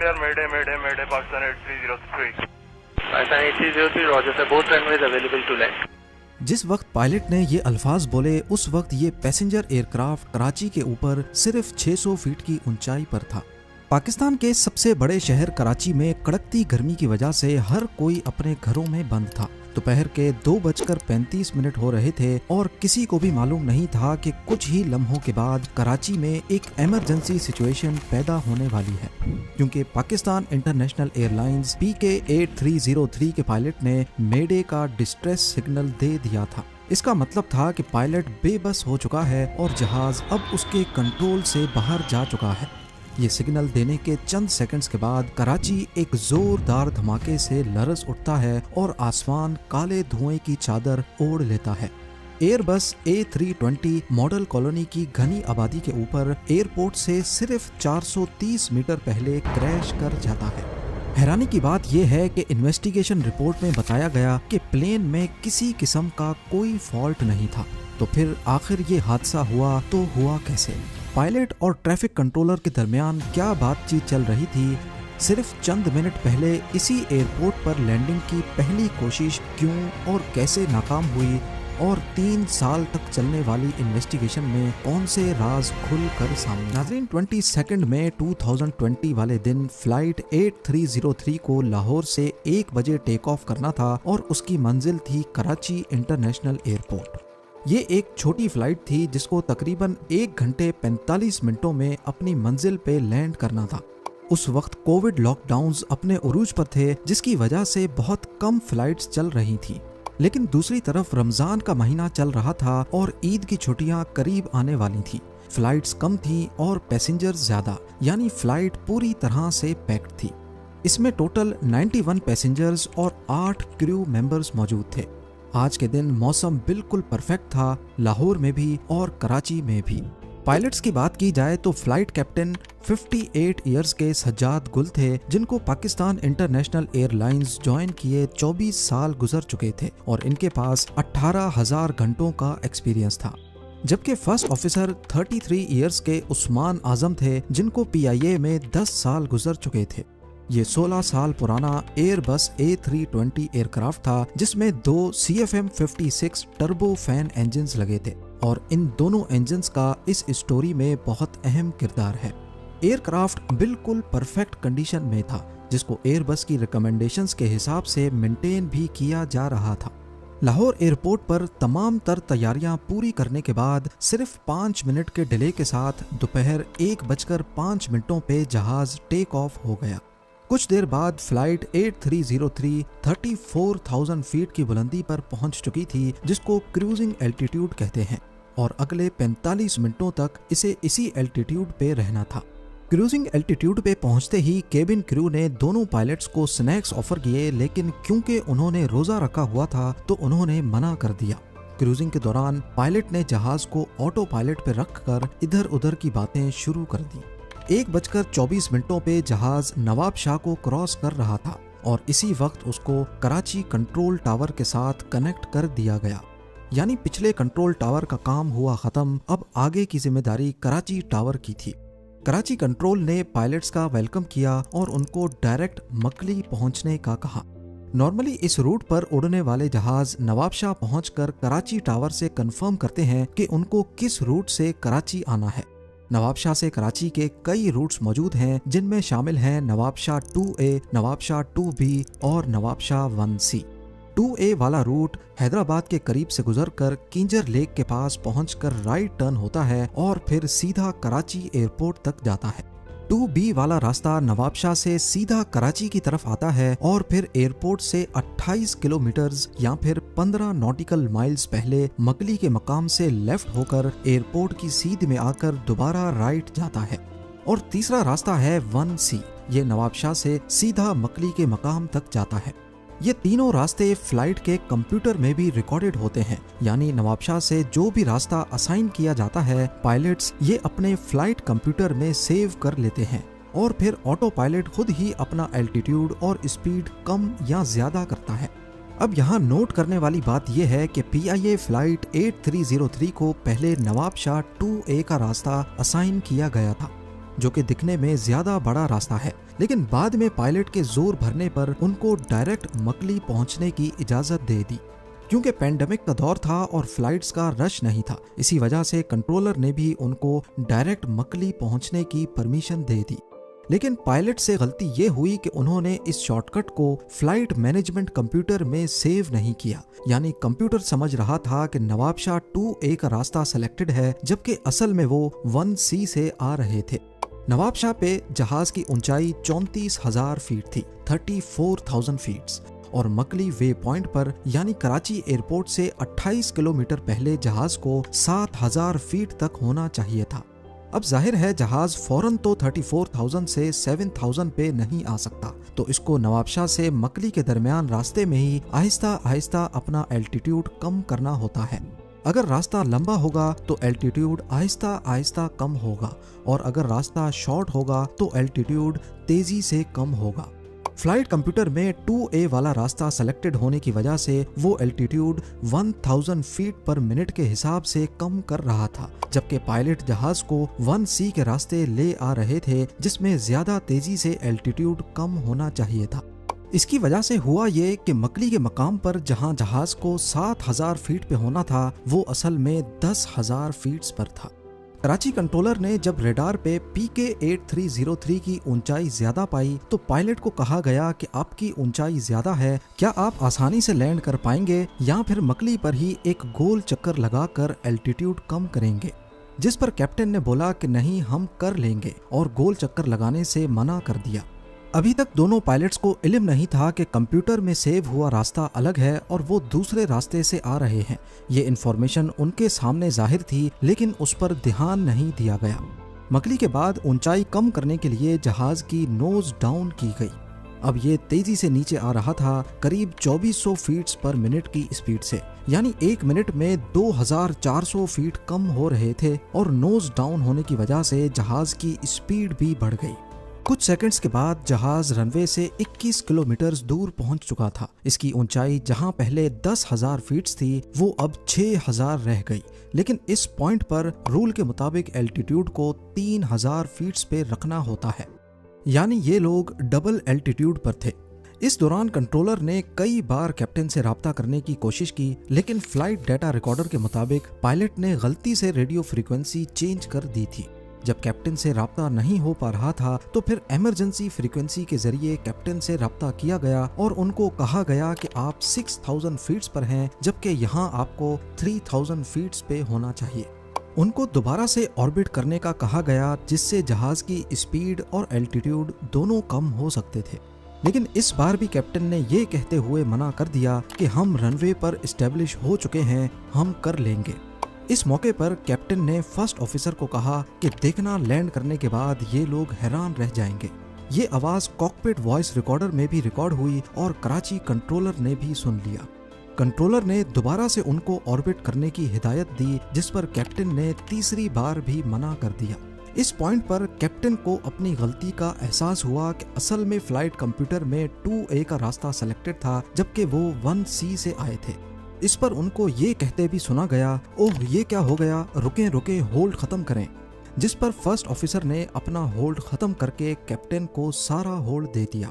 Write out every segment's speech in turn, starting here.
Air, Mayday, Mayday, Mayday, Pakistan 8303. Pakistan 8303, Roger sir, both runways available to land. जिस वक्त pilot ने ये अल्फाज बोले उस वक्त ये पैसेंजर एयरक्राफ्ट कराची के ऊपर सिर्फ 600 फीट की ऊंचाई पर था। पाकिस्तान के सबसे बड़े शहर कराची में कड़कती गर्मी की वजह से हर कोई अपने घरों में बंद था। दोपहर के 2:35 हो रहे थे और किसी को भी मालूम नहीं था कि कुछ ही लम्हों के बाद कराची में एक इमरजेंसी सिचुएशन पैदा होने वाली है, क्योंकि पाकिस्तान इंटरनेशनल एयरलाइंस PK 8303 के पायलट ने मेडे का डिस्ट्रेस सिग्नल दे दिया था। इसका मतलब था कि पायलट बेबस हो चुका है और जहाज अब उसके कंट्रोल से बाहर जा चुका है। ये सिग्नल देने के चंद सेकंड्स के बाद कराची एक जोरदार धमाके से लरज़ उठता है और आसमान काले धुएं की चादर ओढ़ लेता है। एयरबस A320 मॉडल कॉलोनी की घनी आबादी के ऊपर एयरपोर्ट से सिर्फ 430 मीटर पहले क्रैश कर जाता है। हैरानी की बात यह है कि इन्वेस्टिगेशन रिपोर्ट में बताया गया कि प्लेन में किसी किस्म का कोई फॉल्ट नहीं था। तो फिर आखिर ये हादसा हुआ तो हुआ कैसे? पायलट और ट्रैफिक कंट्रोलर के दरमियान क्या बातचीत चल रही थी? सिर्फ चंद मिनट पहले इसी एयरपोर्ट पर लैंडिंग की पहली कोशिश क्यों और कैसे नाकाम हुई? और 3 साल तक चलने वाली इन्वेस्टिगेशन में कौन से राज खुल कर सामने? नाज़रीन, 22 मई 2020 वाले दिन फ्लाइट 8303 को लाहौर से 1 बजे टेक ऑफ करना था और उसकी मंजिल थी कराची इंटरनेशनल एयरपोर्ट। ये एक छोटी फ्लाइट थी जिसको तकरीबन 1 घंटे 45 मिनटों में अपनी मंजिल पे लैंड करना था। उस वक्त कोविड लॉकडाउन्स अपने उरूज पर थे, जिसकी वजह से बहुत कम फ्लाइट्स चल रही थी। लेकिन दूसरी तरफ रमजान का महीना चल रहा था और ईद की छुट्टियां करीब आने वाली थी। फ्लाइट्स कम थी और पैसेंजर्स ज्यादा, यानी फ्लाइट पूरी तरह से पैक्ड थी। इसमें टोटल 91 पैसेंजर्स और 8 क्रू मेंबर्स मौजूद थे। आज के दिन मौसम बिल्कुल परफेक्ट था, लाहौर में भी और कराची में भी। पायलट्स की बात की जाए तो फ्लाइट कैप्टन 58 इयर्स के सज्जाद गुल थे, जिनको पाकिस्तान इंटरनेशनल एयरलाइंस ज्वाइन किए 24 साल गुजर चुके थे और इनके पास 18,000 घंटों का एक्सपीरियंस था। जबकि फर्स्ट ऑफिसर 33 इयर्स के उस्मान आजम थे, जिनको PIA में 10 साल गुजर चुके थे। ये 16 साल पुराना एयरबस A320 एयरक्राफ्ट था, जिसमें 2 CFM56 टर्बो फैन इंजन्स लगे थे और इन दोनों इंजन्स का इस स्टोरी में बहुत अहम किरदार है। एयरक्राफ्ट बिल्कुल परफेक्ट कंडीशन में था, जिसको एयरबस की रिकमेंडेशंस के हिसाब से मेंटेन भी किया जा रहा था। लाहौर एयरपोर्ट पर तमाम तर तैयारियां पूरी करने के बाद सिर्फ 5 मिनट के डिले के साथ दोपहर 1:05 पे जहाज टेक ऑफ हो गया। कुछ देर बाद फ्लाइट 8303 34,000 फीट की बुलंदी पर पहुंच चुकी थी, जिसको क्रूजिंग एल्टीट्यूड कहते हैं, और अगले 45 मिनटों तक इसे इसी एल्टीट्यूड पे रहना था। क्रूजिंग एल्टीट्यूड पे पहुंचते ही केबिन क्रू ने दोनों पायलट्स को स्नैक्स ऑफर किए, लेकिन क्योंकि उन्होंने रोजा रखा हुआ था तो उन्होंने मना कर दिया। क्रूजिंग के दौरान पायलट ने जहाज को ऑटो पायलट पे रखकर इधर उधर की बातें शुरू कर दी। 1:24 पे जहाज नवाब शाह को क्रॉस कर रहा था और इसी वक्त उसको कराची कंट्रोल टावर के साथ कनेक्ट कर दिया गया। यानी पिछले कंट्रोल टावर का काम हुआ खत्म, अब आगे की जिम्मेदारी कराची टावर की थी। कराची कंट्रोल ने पायलट्स का वेलकम किया और उनको डायरेक्ट मकली पहुंचने का कहा। नॉर्मली इस रूट पर उड़ने वाले जहाज नवाबशाह पहुंचकर कराची टावर से कंफर्म करते हैं कि उनको किस रूट से कराची आना है। नवाबशाह से कराची के कई रूट्स मौजूद हैं, जिनमें शामिल हैं नवाबशाह 2A, नवाबशाह 2B और नवाबशाह 1C। 2A वाला रूट हैदराबाद के करीब से गुजरकर किंजर लेक के पास पहुंचकर राइट टर्न होता है और फिर सीधा कराची एयरपोर्ट तक जाता है। 2B वाला रास्ता नवाबशाह से सीधा कराची की तरफ आता है और फिर एयरपोर्ट से 28 किलोमीटर्स या फिर 15 नॉटिकल माइल्स पहले मकली के मकाम से लेफ्ट होकर एयरपोर्ट की सीध में आकर दोबारा राइट जाता है। और तीसरा रास्ता है 1C, ये नवाबशाह से सीधा मकली के मकाम तक जाता है। ये तीनों रास्ते फ्लाइट के कंप्यूटर में भी रिकॉर्डेड होते हैं, यानी नवाबशाह से जो भी रास्ता असाइन किया जाता है पायलट्स ये अपने फ्लाइट कंप्यूटर में सेव कर लेते हैं और फिर ऑटो पायलट खुद ही अपना एल्टीट्यूड और स्पीड कम या ज्यादा करता है। अब यहाँ नोट करने वाली बात यह है कि PIA फ्लाइट 8303 को पहले नवाबशाह 2A का रास्ता असाइन किया गया था। जो कि दिखने में ज्यादा बड़ा रास्ता है, लेकिन बाद में पायलट के जोर भरने पर उनको डायरेक्ट मकली पहुंचने की इजाजत दे दी। क्योंकि पेंडेमिक का दौर था और फ्लाइट्स का रश नहीं था, इसी वजह से कंट्रोलर ने भी उनको डायरेक्ट मकली पहुंचने की परमिशन दे दी। लेकिन पायलट से गलती ये हुई कि उन्होंने इस शॉर्टकट को फ्लाइट मैनेजमेंट कंप्यूटर में सेव नहीं किया। यानी कंप्यूटर समझ रहा था कि नवाबशाह 2A का रास्ता सेलेक्टेड है, जबकि असल में वो 1C से आ रहे थे। नवाबशाह पे जहाज की ऊंचाई 34,000 फीट थी, 34,000 फीट्स, और मकली वे पॉइंट पर यानी कराची एयरपोर्ट से 28 किलोमीटर पहले जहाज को 7,000 फीट तक होना चाहिए था। अब जाहिर है जहाज फौरन तो 34,000 से 7,000 पे नहीं आ सकता, तो इसको नवाबशाह से मकली के दरमियान रास्ते में ही आहिस्ता आहिस्ता अपना एल्टीट्यूड कम करना होता है। अगर रास्ता लंबा होगा तो एल्टीट्यूड आहिस्ता आहिस्ता कम होगा, और अगर रास्ता शॉर्ट होगा तो एल्टीट्यूड तेजी से कम होगा। फ्लाइट कंप्यूटर में 2A वाला रास्ता सेलेक्टेड होने की वजह से वो एल्टीट्यूड 1000 फीट पर मिनट के हिसाब से कम कर रहा था, जबकि पायलट जहाज को 1C के रास्ते ले आ रहे थे, जिसमें ज्यादा तेजी से एल्टीट्यूड कम होना चाहिए था। इसकी वजह से हुआ ये कि मकली के मकाम पर जहां जहाज को 7,000 फीट पे होना था, वो असल में 10,000 फीट्स पर था। कराची कंट्रोलर ने जब रेडार पे PK-8303 की ऊंचाई ज्यादा पाई तो पायलट को कहा गया कि आपकी ऊंचाई ज्यादा है, क्या आप आसानी से लैंड कर पाएंगे या फिर मकली पर ही एक गोल चक्कर लगाकर एल्टीट्यूड कम करेंगे। जिस पर कैप्टन ने बोला कि नहीं, हम कर लेंगे, और गोल चक्कर लगाने से मना कर दिया। अभी तक दोनों पायलट्स को इल्म नहीं था कि कंप्यूटर में सेव हुआ रास्ता अलग है और वो दूसरे रास्ते से आ रहे हैं। ये इन्फॉर्मेशन उनके सामने जाहिर थी, लेकिन उस पर ध्यान नहीं दिया गया। मकली के बाद ऊंचाई कम करने के लिए जहाज की नोज डाउन की गई। अब ये तेजी से नीचे आ रहा था, करीब 2400 फीट पर मिनट की स्पीड से, यानी एक मिनट में 2400 फीट कम हो रहे थे, और नोज डाउन होने की वजह से जहाज की स्पीड भी बढ़ गई। कुछ सेकंड्स के बाद जहाज रनवे से 21 किलोमीटर दूर पहुंच चुका था। इसकी ऊंचाई जहां पहले 10,000 फीट थी, वो अब 6,000 रह गई। लेकिन इस पॉइंट पर रूल के मुताबिक एल्टीट्यूड को 3,000 फीट पे रखना होता है, यानी ये लोग डबल एल्टीट्यूड पर थे। इस दौरान कंट्रोलर ने कई बार कैप्टन से राब्ता करने की कोशिश की, लेकिन फ्लाइट डाटा रिकॉर्डर के मुताबिक पायलट ने गलती से रेडियो फ्रीक्वेंसी चेंज कर दी थी। जब कैप्टन से राब्ता नहीं हो पा रहा था तो फिर इमरजेंसी फ्रीक्वेंसी के जरिए कैप्टन से राब्ता किया गया और उनको कहा गया कि आप 6,000 फीट पर हैं, जबकि यहाँ आपको 3,000 फीट पे होना चाहिए। उनको दोबारा से ऑर्बिट करने का कहा गया, जिससे जहाज की स्पीड और एल्टीट्यूड दोनों कम हो सकते थे। लेकिन इस बार भी कैप्टन ने ये कहते हुए मना कर दिया कि हम रनवे पर एस्टेब्लिश हो चुके हैं, हम कर लेंगे। इस मौके पर कैप्टन ने फर्स्ट ऑफिसर को कहा कि देखना, लैंड करने के बाद ये लोग हैरान रह जाएंगे। ये आवाज कॉकपिट वॉइस रिकॉर्डर में भी रिकॉर्ड हुई और कराची कंट्रोलर ने भी सुन लिया। कंट्रोलर ने दोबारा से उनको ऑर्बिट करने की हिदायत दी, जिस पर कैप्टन ने तीसरी बार भी मना कर दिया। इस पॉइंट पर कैप्टन को अपनी गलती का एहसास हुआ कि असल में फ्लाइट कंप्यूटर में 2A का रास्ता सेलेक्टेड था, जबकि वो 1C से आए थे। इस पर उनको ये कहते भी सुना गया, ओह ये क्या हो गया, रुके रुके, होल्ड खत्म करें। जिस पर फर्स्ट ऑफिसर ने अपना होल्ड खत्म करके कैप्टन को सारा होल्ड दे दिया।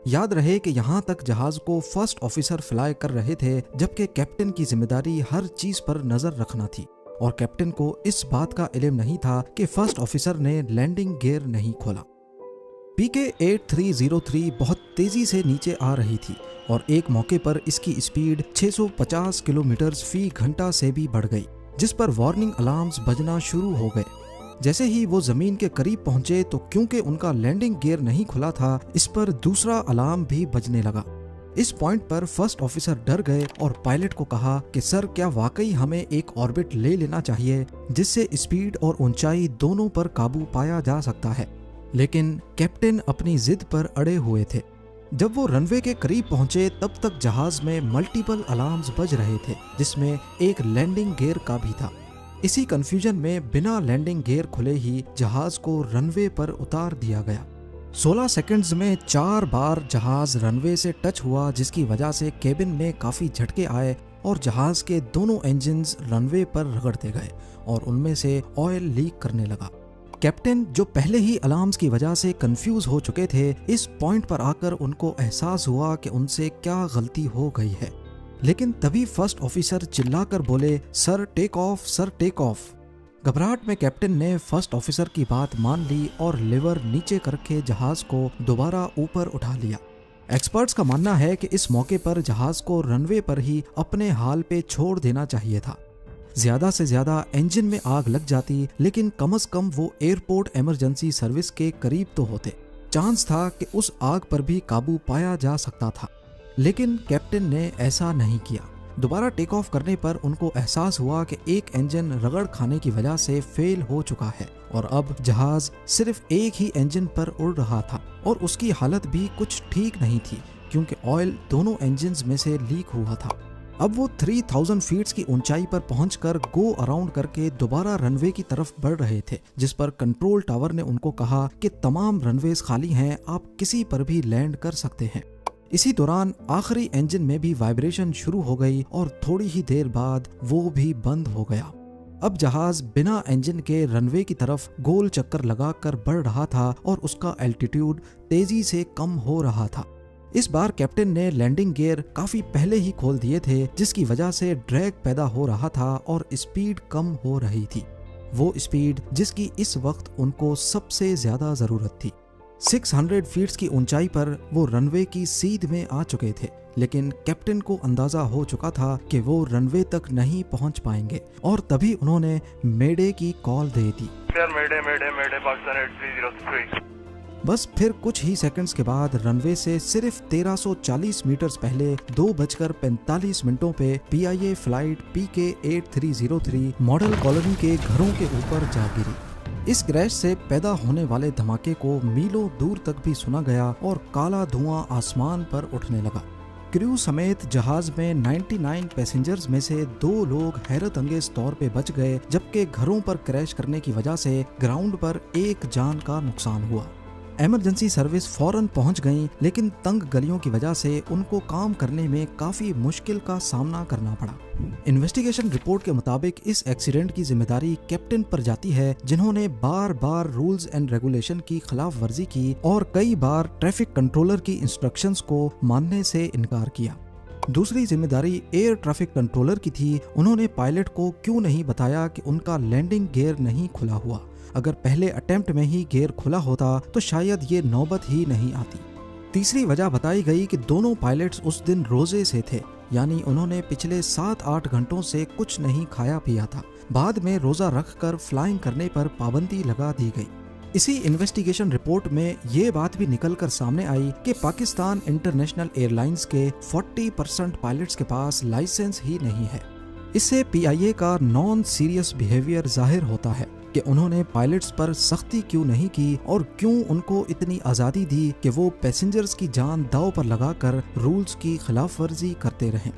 याद रहे कि यहाँ तक जहाज को फर्स्ट ऑफिसर फ्लाई कर रहे थे, जबकि कैप्टन की जिम्मेदारी हर चीज पर नजर रखना थी, और कैप्टन को इस बात का इल्म नहीं था कि फर्स्ट ऑफिसर ने लैंडिंग गियर नहीं खोला। PK-8303 बहुत तेजी से नीचे आ रही थी और एक मौके पर इसकी स्पीड 650 किलोमीटर फी घंटा से भी बढ़ गई, जिस पर वार्निंग अलार्म्स बजना शुरू हो गए। जैसे ही वो जमीन के करीब पहुंचे तो क्योंकि उनका लैंडिंग गियर नहीं खुला था, इस पर दूसरा अलार्म भी बजने लगा। इस पॉइंट पर फर्स्ट ऑफिसर डर गए और पायलट को कहा कि सर, क्या वाकई हमें एक ऑर्बिट ले लेना चाहिए जिससे स्पीड और ऊंचाई दोनों पर काबू पाया जा सकता है। लेकिन कैप्टन अपनी जिद पर अड़े हुए थे। जब वो रनवे के करीब पहुंचे तब तक जहाज में मल्टीपल अलार्म्स बज रहे थे, जिसमें एक लैंडिंग गियर का भी था। इसी कंफ्यूजन में बिना लैंडिंग गियर खुले ही जहाज को रनवे पर उतार दिया गया। 16 सेकंड्स में 4 बार जहाज रनवे से टच हुआ, जिसकी वजह से केबिन में काफी झटके आए और जहाज के दोनों इंजन्स रनवे पर रगड़ते गए और उनमें से ऑयल लीक करने लगा। कैप्टन, जो पहले ही अलार्म्स की वजह से कंफ्यूज हो चुके थे, इस पॉइंट पर आकर उनको एहसास हुआ कि उनसे क्या गलती हो गई है। लेकिन तभी फर्स्ट ऑफिसर चिल्लाकर बोले, sir take off, sir take off. घबराहट में कैप्टन ने फर्स्ट ऑफिसर की बात मान ली और लिवर नीचे करके जहाज को दोबारा ऊपर उठा लिया। एक्सपर्ट्स का मानना है कि इस मौके पर जहाज को रनवे पर ही अपने हाल पे छोड़ देना चाहिए था। ज्यादा से ज्यादा इंजन में आग लग जाती, लेकिन कम से कम वो एयरपोर्ट इमरजेंसी सर्विस के करीब तो होते। चांस था कि उस आग पर भी काबू पाया जा सकता था, लेकिन कैप्टन ने ऐसा नहीं किया। दोबारा टेक ऑफ करने पर उनको एहसास हुआ कि एक इंजन रगड़ खाने की वजह से फेल हो चुका है और अब जहाज सिर्फ एक ही इंजन पर उड़ रहा था और उसकी हालत भी कुछ ठीक नहीं थी, क्योंकि ऑयल दोनों इंजन्स में से लीक हुआ था। अब वो 3000 फीट की ऊंचाई पर पहुंचकर गो अराउंड करके दोबारा रनवे की तरफ बढ़ रहे थे, जिस पर कंट्रोल टावर ने उनको कहा कि तमाम रनवेज खाली हैं, आप किसी पर भी लैंड कर सकते हैं। इसी दौरान आखिरी इंजन में भी वाइब्रेशन शुरू हो गई और थोड़ी ही देर बाद वो भी बंद हो गया। अब जहाज बिना इंजन के रनवे की तरफ गोल चक्कर लगाकर बढ़ रहा था और उसका एल्टीट्यूड तेजी से कम हो रहा था। इस बार कैप्टन ने लैंडिंग गियर काफी पहले ही खोल दिए थे, जिसकी वजह से ड्रैग पैदा हो रहा था और स्पीड कम हो रही थी, वो स्पीड जिसकी इस वक्त उनको सबसे ज्यादा जरूरत थी। 600 फीट की ऊंचाई पर वो रनवे की सीध में आ चुके थे, लेकिन कैप्टन को अंदाजा हो चुका था कि वो रनवे तक नहीं पहुंच पाएंगे और तभी उन्होंने मेडे की कॉल दे दी। मेडे मेडे मेडे पाकिस्तान 8303। बस फिर कुछ ही सेकंड्स के बाद रनवे से सिर्फ 1340 मीटर्स पहले 2:45 पे PIA flight PK 8303 model colony के घरों के ऊपर जा गिरी। इस क्रैश से पैदा होने वाले धमाके को मीलों दूर तक भी सुना गया और काला धुआं आसमान पर उठने लगा। क्रू समेत जहाज में 99 पैसेंजर्स में से 2 लोग हैरत अंगेज तौर पे बच गए, जबकि घरों पर क्रैश करने की वजह से ग्राउंड पर एक जान का नुकसान हुआ। इमरजेंसी सर्विस फौरन पहुंच गई, लेकिन तंग गलियों की वजह से उनको काम करने में काफी मुश्किल का सामना करना पड़ा। इन्वेस्टिगेशन रिपोर्ट के मुताबिक इस एक्सीडेंट की जिम्मेदारी कैप्टन पर जाती है, जिन्होंने बार बार रूल्स एंड रेगुलेशन की खिलाफ वर्जी की और कई बार ट्रैफिक कंट्रोलर की इंस्ट्रक्शंस को मानने से इनकार किया। दूसरी जिम्मेदारी एयर ट्रैफिक कंट्रोलर की थी। उन्होंने पायलट को क्यों नहीं बताया कि उनका लैंडिंग गियर नहीं खुला हुआ। अगर पहले अटेम्प्ट में ही गियर खुला होता तो शायद ये नौबत ही नहीं आती। तीसरी वजह बताई गई कि दोनों पायलट्स उस दिन रोजे से थे, यानी उन्होंने पिछले 7-8 घंटों से कुछ नहीं खाया पिया था। बाद में रोजा रखकर फ्लाइंग करने पर पाबंदी लगा दी गई। इसी इन्वेस्टिगेशन रिपोर्ट में ये बात भी निकलकर सामने आई कि पाकिस्तान इंटरनेशनल एयरलाइंस के 40% पायलट्स के पास लाइसेंस ही नहीं है। इससे PIA का नॉन सीरियस बिहेवियर जाहिर होता है कि उन्होंने पायलट्स पर सख्ती क्यों नहीं की और क्यों उनको इतनी आज़ादी दी कि वो पैसेंजर्स की जान दांव पर लगाकर रूल्स की खिलाफ वर्जी करते रहें।